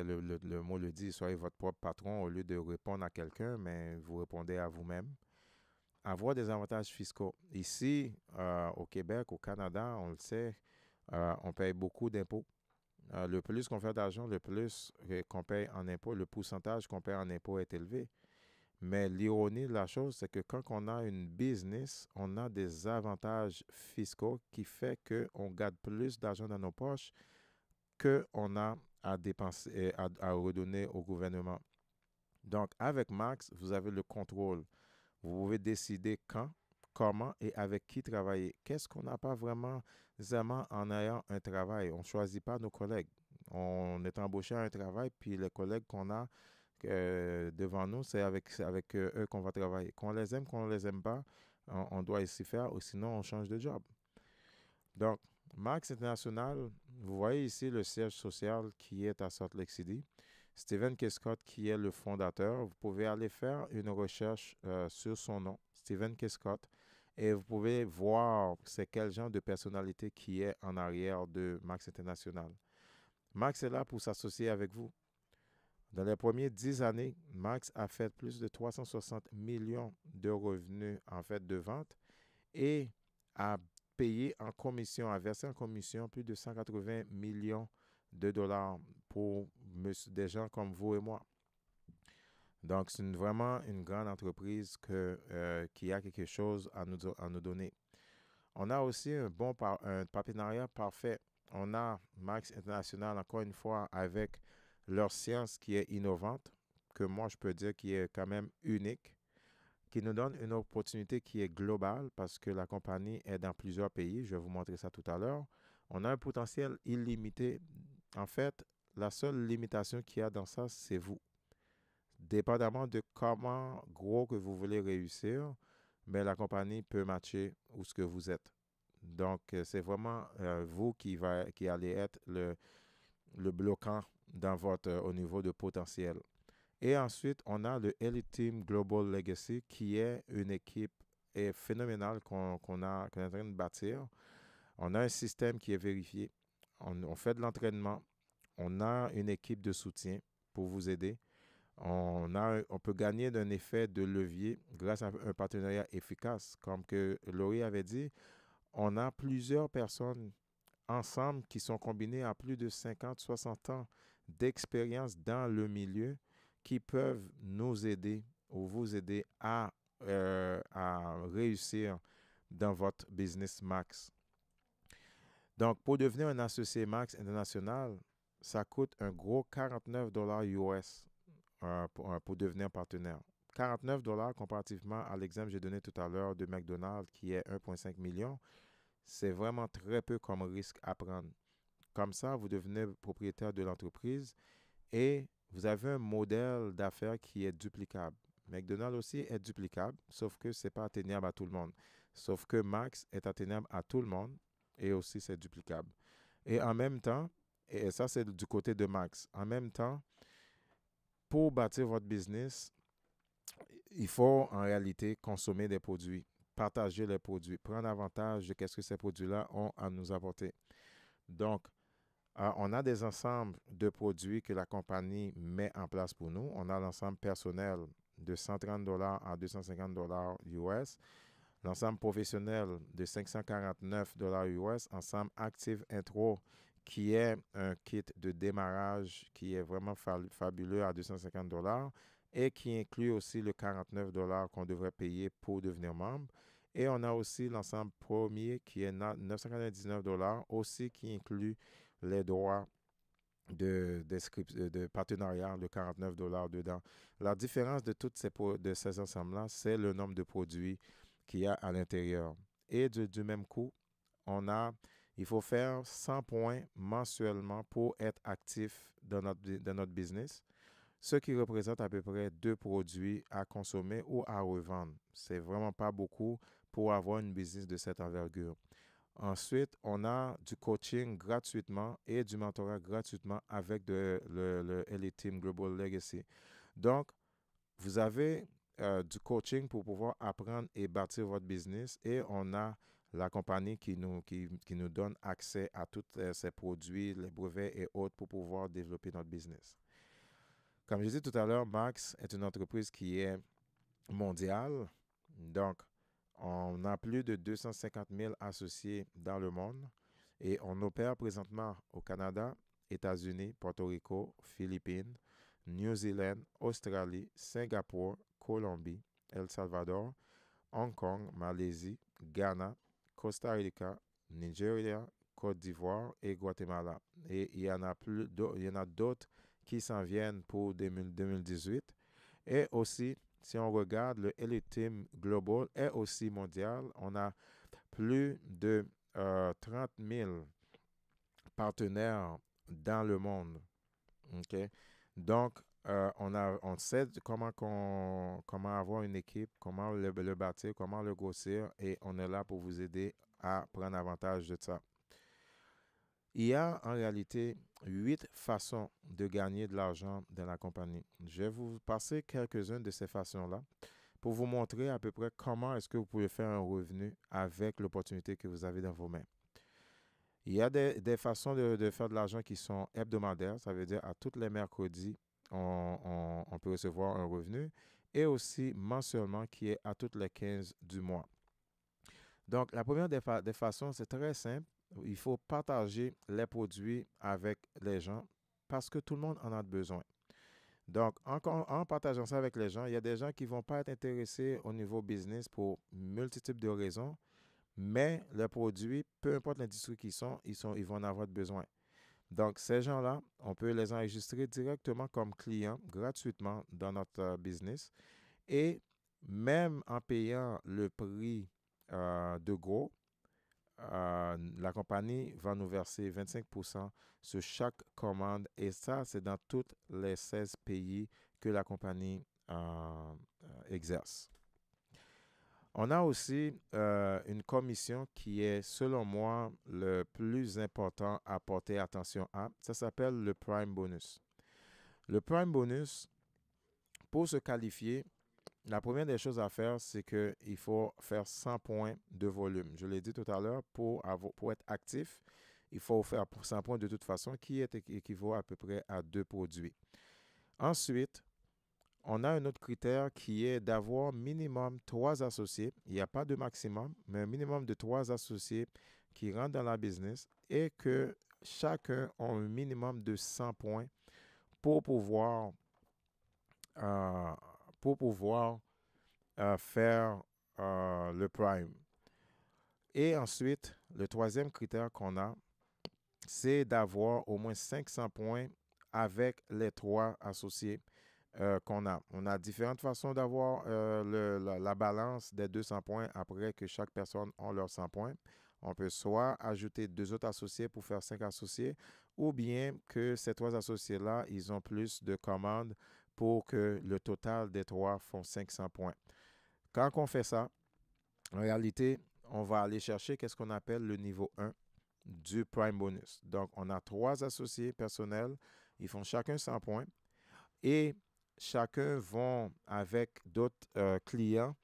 Le mot le dit, soyez votre propre patron au lieu de répondre à quelqu'un, mais vous répondez à vous-même. Avoir des avantages fiscaux. Ici, au Québec, au Canada, on le sait, on paye beaucoup d'impôts. Le plus qu'on fait d'argent, le plus qu'on paye en impôts, le pourcentage qu'on paye en impôts est élevé. Mais l'ironie de la chose, c'est que quand on a une business, on a des avantages fiscaux qui fait qu'on garde plus d'argent dans nos poches qu'on a à dépenser, à redonner au gouvernement. Donc, avec Max, vous avez le contrôle. Vous pouvez décider quand, comment et avec qui travailler. Qu'est-ce qu'on n'a pas vraiment en ayant un travail? On ne choisit pas nos collègues. On est embauché à un travail, puis les collègues qu'on a devant nous, c'est avec eux qu'on va travailler. Qu'on les aime, qu'on ne les aime pas, on doit ici faire, ou sinon on change de job. Donc, Max International, vous voyez ici le siège social qui est à Salt Lake City. Stephen Kescott, qui est le fondateur, vous pouvez aller faire une recherche sur son nom, Stephen Kescott, et vous pouvez voir c'est quel genre de personnalité qui est en arrière de Max International. Max est là pour s'associer avec vous. Dans les premières 10 années, Max a fait plus de 360 millions de revenus en fait de vente et a payé en commission, a versé en commission plus de 180 millions de dollars pour des gens comme vous et moi. Donc, c'est vraiment une grande entreprise qui a quelque chose à nous donner. On a aussi un partenariat parfait. On a Max International, encore une fois, avec leur science qui est innovante, que moi, je peux dire qui est quand même unique, qui nous donne une opportunité qui est globale parce que la compagnie est dans plusieurs pays. Je vais vous montrer ça tout à l'heure. On a un potentiel illimité. En fait, la seule limitation qu'il y a dans ça, c'est vous. Dépendamment de comment gros que vous voulez réussir, mais la compagnie peut matcher où ce que vous êtes. Donc, c'est vraiment vous qui allez être le bloquant au niveau de potentiel. Et ensuite, on a le Elite Team Global Legacy, qui est une équipe phénoménale qu'on est en train de bâtir. On a un système qui est vérifié. On fait de l'entraînement. On a une équipe de soutien pour vous aider. On peut gagner d'un effet de levier grâce à un partenariat efficace. Comme que Laurie avait dit, on a plusieurs personnes ensemble qui sont combinées à plus de 50, 60 ans d'expérience dans le milieu qui peuvent nous aider ou vous aider à réussir dans votre business Max. Donc, pour devenir un associé Max International, ça coûte un gros 49 $ US pour devenir partenaire. 49 $ comparativement à l'exemple que j'ai donné tout à l'heure de McDonald's qui est 1,5 million. C'est vraiment très peu comme risque à prendre. Comme ça, vous devenez propriétaire de l'entreprise et vous avez un modèle d'affaires qui est duplicable. McDonald's aussi est duplicable, sauf que ce n'est pas atteignable à tout le monde. Sauf que Max est atteignable à tout le monde et aussi c'est duplicable. Et en même temps, et ça c'est du côté de Max, en même temps, pour bâtir votre business, il faut en réalité consommer des produits, partager les produits, prendre avantage de ce que ces produits-là ont à nous apporter. Donc, on a des ensembles de produits que la compagnie met en place pour nous. On a l'ensemble personnel de 130 $ à 250 $ US, l'ensemble professionnel de 549 $ US, ensemble Active Intro qui est un kit de démarrage qui est vraiment fabuleux à 250 $ et qui inclut aussi le 49 $ qu'on devrait payer pour devenir membre. Et on a aussi l'ensemble premier qui est 999 $ aussi qui inclut les droits de partenariat de 49 $ dedans. La différence de ces ensembles-là, c'est le nombre de produits qu'il y a à l'intérieur. Et du même coup, il faut faire 100 points mensuellement pour être actif dans notre business, ce qui représente à peu près 2 produits à consommer ou à revendre. C'est vraiment pas beaucoup pour avoir une business de cette envergure. Ensuite, on a du coaching gratuitement et du mentorat gratuitement avec le Elite Team Global Legacy. Donc, vous avez du coaching pour pouvoir apprendre et bâtir votre business et on a la compagnie qui nous donne accès à tous ces produits, les brevets et autres pour pouvoir développer notre business. Comme je disais tout à l'heure, Max est une entreprise qui est mondiale. Donc, on a plus de 250 000 associés dans le monde et on opère présentement au Canada, États-Unis, Porto Rico, Philippines, New Zealand, Australie, Singapour, Colombie, El Salvador, Hong Kong, Malaisie, Ghana, Costa Rica, Nigeria, Côte d'Ivoire et Guatemala. Et il y en a il y en a d'autres qui s'en viennent pour 2018. Et aussi, si on regarde, le Elite Team Global est aussi mondial. On a plus de 30 000 partenaires dans le monde. OK? Donc, on sait comment avoir une équipe, comment le bâtir, comment le grossir, et on est là pour vous aider à prendre avantage de ça. Il y a en réalité 8 façons de gagner de l'argent dans la compagnie. Je vais vous passer quelques-unes de ces façons-là pour vous montrer à peu près comment est-ce que vous pouvez faire un revenu avec l'opportunité que vous avez dans vos mains. Il y a des façons de faire de l'argent qui sont hebdomadaires, ça veut dire à tous les mercredis, on peut recevoir un revenu, et aussi mensuellement qui est à toutes les 15 du mois. Donc, la première des façons, c'est très simple. Il faut partager les produits avec les gens parce que tout le monde en a besoin. Donc, en partageant ça avec les gens, il y a des gens qui ne vont pas être intéressés au niveau business pour multitudes de raisons, mais les produits, peu importe l'industrie qu'ils sont, ils vont en avoir besoin. Donc, ces gens-là, on peut les enregistrer directement comme clients gratuitement dans notre business. Et même en payant le prix de gros, la compagnie va nous verser 25% sur chaque commande. Et ça, c'est dans tous les 16 pays que la compagnie exerce. On a aussi une commission qui est, selon moi, le plus important à porter attention à. Ça s'appelle le Prime Bonus. Le Prime Bonus, pour se qualifier, la première des choses à faire, c'est qu'il faut faire 100 points de volume. Je l'ai dit tout à l'heure, pour être actif, il faut faire 100 points de toute façon, qui équivaut à peu près à 2 produits. Ensuite, on a un autre critère qui est d'avoir minimum 3 associés. Il n'y a pas de maximum, mais un minimum de 3 associés qui rentrent dans la business et que chacun a un minimum de 100 points pour pouvoir faire le prime. Et ensuite, le troisième critère qu'on a, c'est d'avoir au moins 500 points avec les 3 associés qu'on a. On a différentes façons d'avoir la balance des 200 points après que chaque personne a leurs 100 points. On peut soit ajouter 2 autres associés pour faire 5 associés, ou bien que ces 3 associés-là, ils ont plus de commandes pour que le total des 3 font 500 points. Quand on fait ça, en réalité, on va aller chercher qu'est-ce qu'on appelle le niveau 1 du Prime Bonus. Donc, on a 3 associés personnels. Ils font chacun 100 points. Et chacun vont, avec d'autres clients,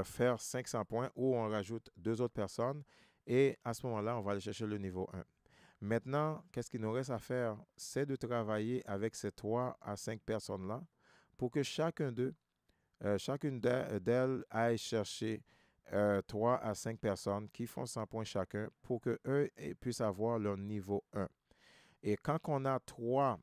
faire 500 points ou on rajoute 2 autres personnes. Et à ce moment-là, on va aller chercher le niveau 1. Maintenant, qu'est-ce qu'il nous reste à faire? C'est de travailler avec ces 3 à 5 personnes-là pour que chacune d'elles aille chercher 3 à 5 personnes qui font 100 points chacun pour qu'eux puissent avoir leur niveau 1. Et quand on a 3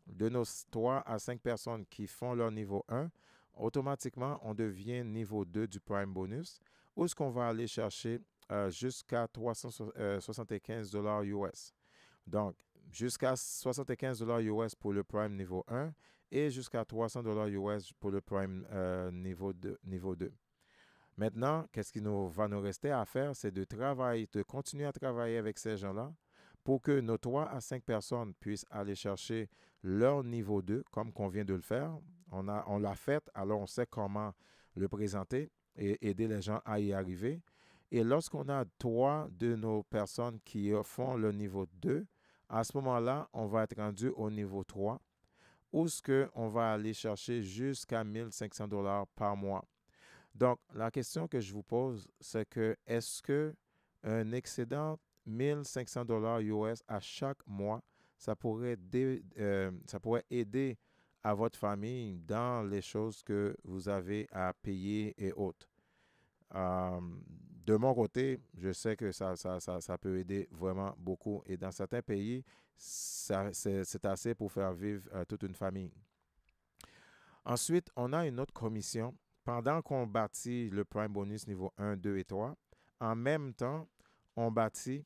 de nos 3 à 5 personnes qui font leur niveau 1, automatiquement, on devient niveau 2 du Prime Bonus, où est-ce qu'on va aller chercher jusqu'à 375 $ US. Donc, jusqu'à 75 $ US pour le Prime niveau 1 et jusqu'à 300 $ US pour le Prime niveau 2. Maintenant, qu'est-ce qui va nous rester à faire? C'est de continuer à travailler avec ces gens-là pour que nos 3 à 5 personnes puissent aller chercher leur niveau 2, comme qu'on vient de le faire. On l'a fait, alors on sait comment le présenter et aider les gens à y arriver. Et lorsqu'on a 3 de nos personnes qui font le niveau 2, à ce moment-là, on va être rendu au niveau 3, où ce qu'on va aller chercher jusqu'à 1 500 $ par mois. Donc, la question que je vous pose, c'est que est-ce qu'un excédent 1 500 $ US à chaque mois, ça pourrait aider à votre famille dans les choses que vous avez à payer et autres. De mon côté, je sais que ça peut aider vraiment beaucoup. Et dans certains pays, c'est assez pour faire vivre toute une famille. Ensuite, on a une autre commission. Pendant qu'on bâtit le Prime Bonus niveau 1, 2 et 3, en même temps, on bâtit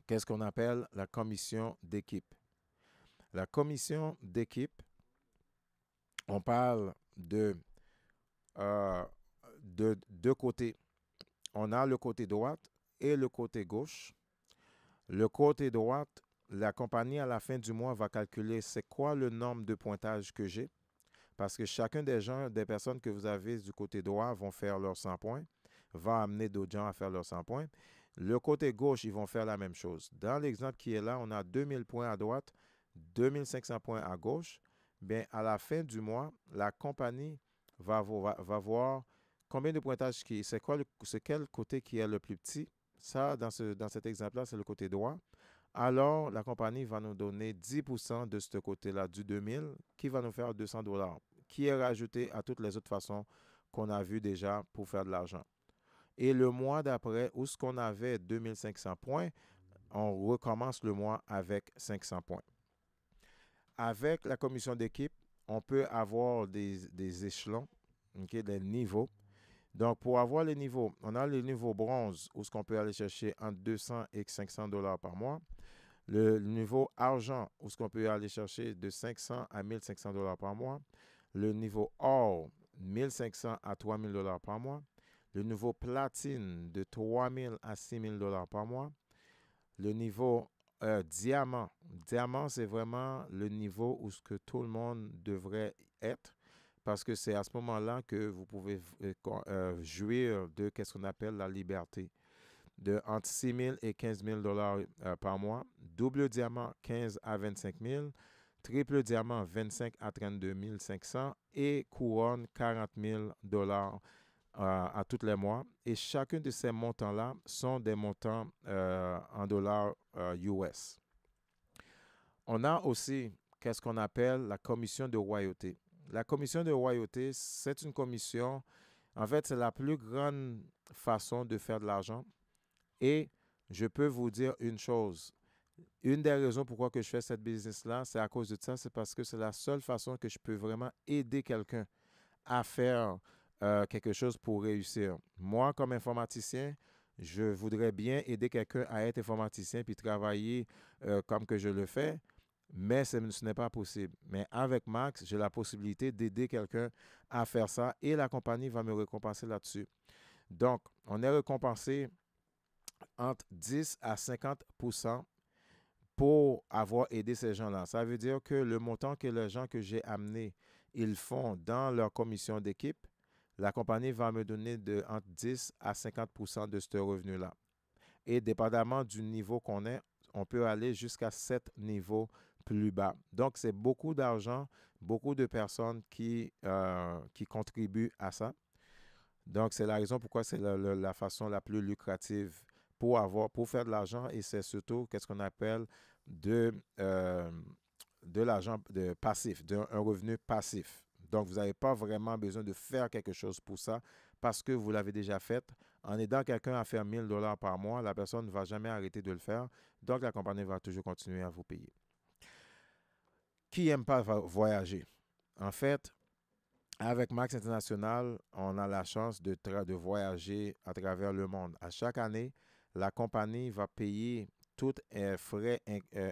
qu'est-ce qu'on appelle la commission d'équipe. La commission d'équipe, on parle de deux côtés. On a le côté droite et le côté gauche. Le côté droite, la compagnie à la fin du mois va calculer c'est quoi le nombre de pointages que j'ai. Parce que chacun des personnes que vous avez du côté droit vont faire leurs 100 points, va amener d'autres gens à faire leurs 100 points. Le côté gauche, ils vont faire la même chose. Dans l'exemple qui est là, on a 2000 points à droite, 2500 points à gauche. Bien, à la fin du mois, la compagnie va voir combien de pointages c'est quel côté qui est le plus petit. Ça, dans cet exemple-là, c'est le côté droit. Alors, la compagnie va nous donner 10% de ce côté-là du 2000 qui va nous faire $200, qui est rajouté à toutes les autres façons qu'on a vues déjà pour faire de l'argent. Et le mois d'après, où ce qu'on avait 2500 points, on recommence le mois avec 500 points. Avec la commission d'équipe, on peut avoir des échelons, des niveaux. Donc, pour avoir les niveaux, on a le niveau bronze, où ce qu'on peut aller chercher entre 200 et 500 $ par mois. Le niveau argent, où ce qu'on peut aller chercher de 500 à 1500 $ par mois. Le niveau or, 1500 à 3000 $ par mois. Le niveau platine, de 3000 à 6000 $ par mois. Le niveau diamant. Diamant, c'est vraiment le niveau où ce que tout le monde devrait être, parce que c'est à ce moment-là que vous pouvez jouir de ce qu'on appelle la liberté. De entre 6 000 et 15 000 $ par mois. Double diamant, 15 à 25 000. Triple diamant, 25 à 32 500. Et couronne, 40 000 $ à tous les mois. Et chacun de ces montants-là sont des montants en dollars US. On a aussi qu'est-ce qu'on appelle la commission de royauté. La commission de royauté, c'est une commission, en fait, c'est la plus grande façon de faire de l'argent. Et je peux vous dire une chose. Une des raisons pourquoi que je fais cette business-là, c'est à cause de ça, c'est parce que c'est la seule façon que je peux vraiment aider quelqu'un à faire quelque chose pour réussir. Moi, comme informaticien, je voudrais bien aider quelqu'un à être informaticien puis travailler comme que je le fais, mais ce n'est pas possible. Mais avec Max, j'ai la possibilité d'aider quelqu'un à faire ça et la compagnie va me récompenser là-dessus. Donc, on est récompensé entre 10 à 50% pour avoir aidé ces gens-là. Ça veut dire que le montant que les gens que j'ai amenés, ils font dans leur commission d'équipe, la compagnie va me donner entre 10 à 50% de ce revenu-là. Et dépendamment du niveau qu'on est, on peut aller jusqu'à 7 niveaux plus bas. Donc, c'est beaucoup d'argent, beaucoup de personnes qui contribuent à ça. Donc, c'est la raison pourquoi c'est la façon la plus lucrative pour faire de l'argent, et c'est surtout qu'est-ce qu'on appelle de l'argent passif, un revenu passif. Donc, vous n'avez pas vraiment besoin de faire quelque chose pour ça parce que vous l'avez déjà fait. En aidant quelqu'un à faire 1000 $ par mois, la personne ne va jamais arrêter de le faire. Donc, la compagnie va toujours continuer à vous payer. Qui n'aime pas voyager? En fait, avec Max International, on a la chance de voyager à travers le monde. À chaque année, la compagnie va payer tous frais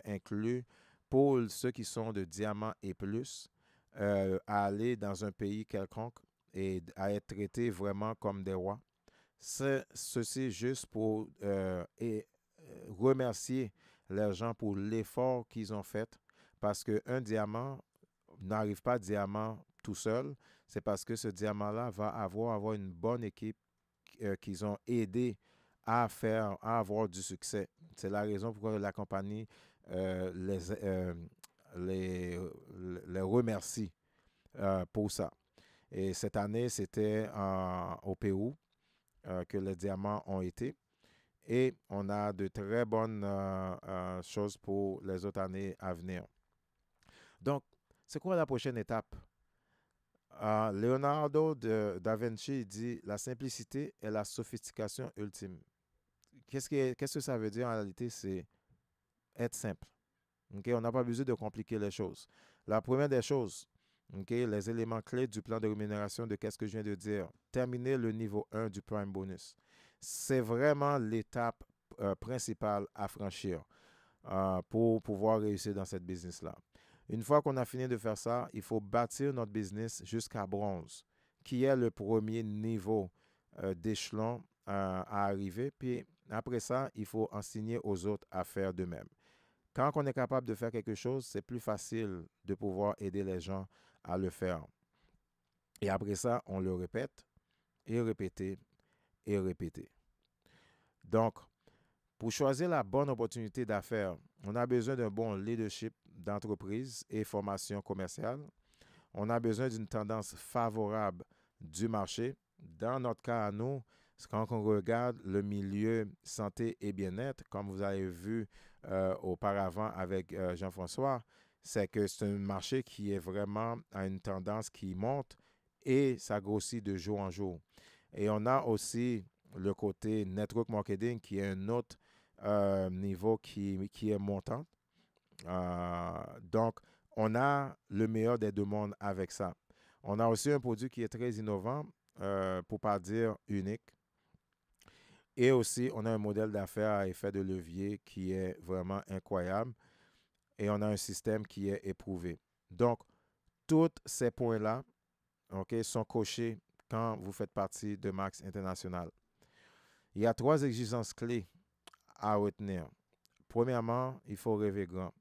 inclus pour ceux qui sont de diamant et plus à aller dans un pays quelconque et à être traités vraiment comme des rois. Ceci juste pour remercier les gens pour l'effort qu'ils ont fait, parce qu'un diamant n'arrive pas diamant tout seul. C'est parce que ce diamant-là va avoir une bonne équipe qu'ils ont aidé à avoir du succès. C'est la raison pourquoi la compagnie les remercie pour ça. Et cette année, c'était au Pérou que les diamants ont été. Et on a de très bonnes choses pour les autres années à venir. Donc, C'est quoi la prochaine étape? Leonardo da Vinci dit « La simplicité est la sophistication ultime ». Qu'est-ce que ça veut dire en réalité? C'est être simple. Okay? On n'a pas besoin de compliquer les choses. La première des choses, okay, les éléments clés du plan de rémunération de qu'est-ce que je viens de dire, terminer le niveau 1 du Prime Bonus. C'est vraiment l'étape principale à franchir pour pouvoir réussir dans cette business-là. Une fois qu'on a fini de faire ça, il faut bâtir notre business jusqu'à bronze, qui est le premier niveau d'échelon à arriver. Puis après ça, il faut enseigner aux autres à faire de même. Quand on est capable de faire quelque chose, c'est plus facile de pouvoir aider les gens à le faire. Et après ça, on le répète et répéter et répéter. Donc, pour choisir la bonne opportunité d'affaires, on a besoin d'un bon leadership d'entreprise et formation commerciale. On a besoin d'une tendance favorable du marché. Dans notre cas à nous, quand on regarde le milieu santé et bien-être, comme vous avez vu auparavant avec Jean-François, c'est que c'est un marché qui est vraiment à une tendance qui monte et ça grossit de jour en jour. Et on a aussi le côté network marketing qui est un autre niveau qui est montant. Donc, on a le meilleur des deux mondes avec ça. On a aussi un produit qui est très innovant, pour ne pas dire unique. Et aussi, on a un modèle d'affaires à effet de levier qui est vraiment incroyable. Et on a un système qui est éprouvé. Donc, tous ces points-là, okay, sont cochés quand vous faites partie de Max International. Il y a 3 exigences clés à retenir. Premièrement, il faut rêver grand.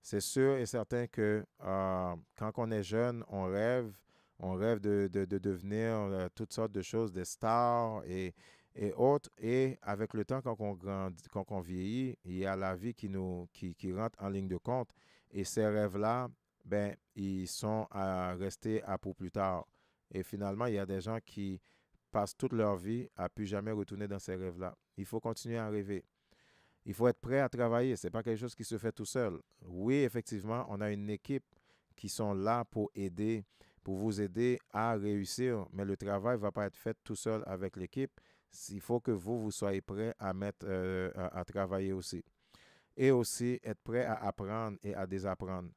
C'est sûr et certain que quand on est jeune, on rêve de devenir toutes sortes de choses, des stars et autres. Et avec le temps, quand on grandit, quand on vieillit, il y a la vie qui rentre en ligne de compte. Et ces rêves-là, ben, ils sont à rester pour plus tard. Et finalement, il y a des gens qui passent toute leur vie à plus jamais retourner dans ces rêves-là. Il faut continuer à rêver. Il faut être prêt à travailler. Ce n'est pas quelque chose qui se fait tout seul. Oui, effectivement, on a une équipe qui sont là pour vous aider à réussir, mais le travail ne va pas être fait tout seul avec l'équipe. Il faut que vous soyez prêt à travailler aussi. Et aussi être prêt à apprendre et à désapprendre.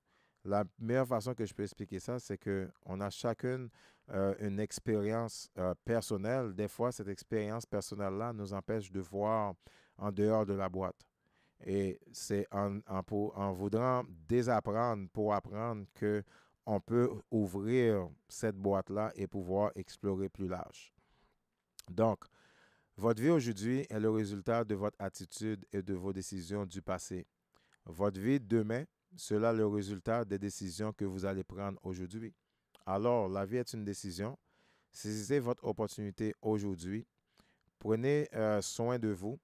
La meilleure façon que je peux expliquer ça, c'est qu'on a chacune une expérience personnelle. Des fois, cette expérience personnelle-là nous empêche de voir en dehors de la boîte. Et c'est en voulant désapprendre pour apprendre qu'on peut ouvrir cette boîte-là et pouvoir explorer plus large. Donc, votre vie aujourd'hui est le résultat de votre attitude et de vos décisions du passé. Votre vie demain, cela est le résultat des décisions que vous allez prendre aujourd'hui. Alors, la vie est une décision. Saisissez votre opportunité aujourd'hui. Prenez soin de vous.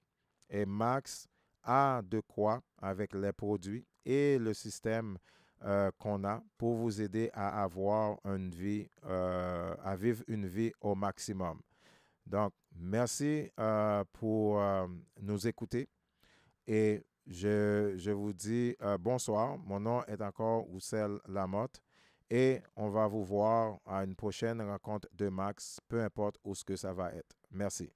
Et Max a de quoi avec les produits et le système qu'on a pour vous aider à avoir une vie, à vivre une vie au maximum. Donc, merci pour nous écouter et je vous dis bonsoir. Mon nom est encore Roussel Lamotte et on va vous voir à une prochaine rencontre de Max, peu importe où ce que ça va être. Merci.